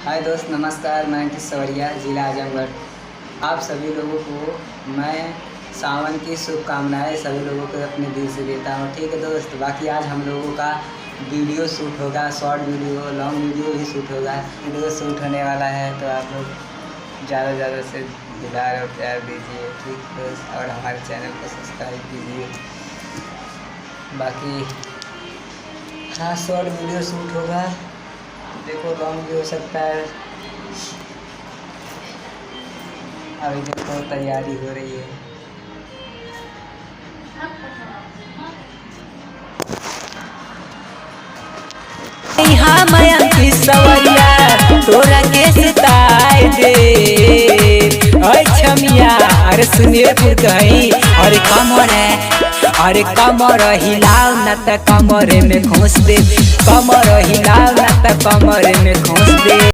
हाय दोस्त, नमस्कार। मैं अंकित सवरिया, ज़िला आजमगढ़। आप सभी लोगों को मैं सावन की शुभकामनाएं सभी लोगों को अपने दिल से देता हूँ। ठीक है दोस्त। बाकी आज हम लोगों का वीडियो शूट होगा, शॉर्ट वीडियो, लॉन्ग वीडियो भी शूट होगा। वीडियो शूट होने वाला है तो आप लोग ज़्यादा से दुलार और प्यार दीजिए, ठीक दोस्त। और हमारे चैनल को सब्सक्राइब कीजिए। बाकी हाँ, शॉर्ट वीडियो शूट होगा, देखो लॉन्ग भी हो सकता है। अभी देखो तैयारी हो रही है। हाँ मैं अंकित सवरिया तोरा के सिताई दे छमिया। अरे सुनिए कहीं अरे कमर है, अरे कमर हिलाओ न त कमरे में खोस दे, कमर हिलाओ न त कमरे में खोस दे।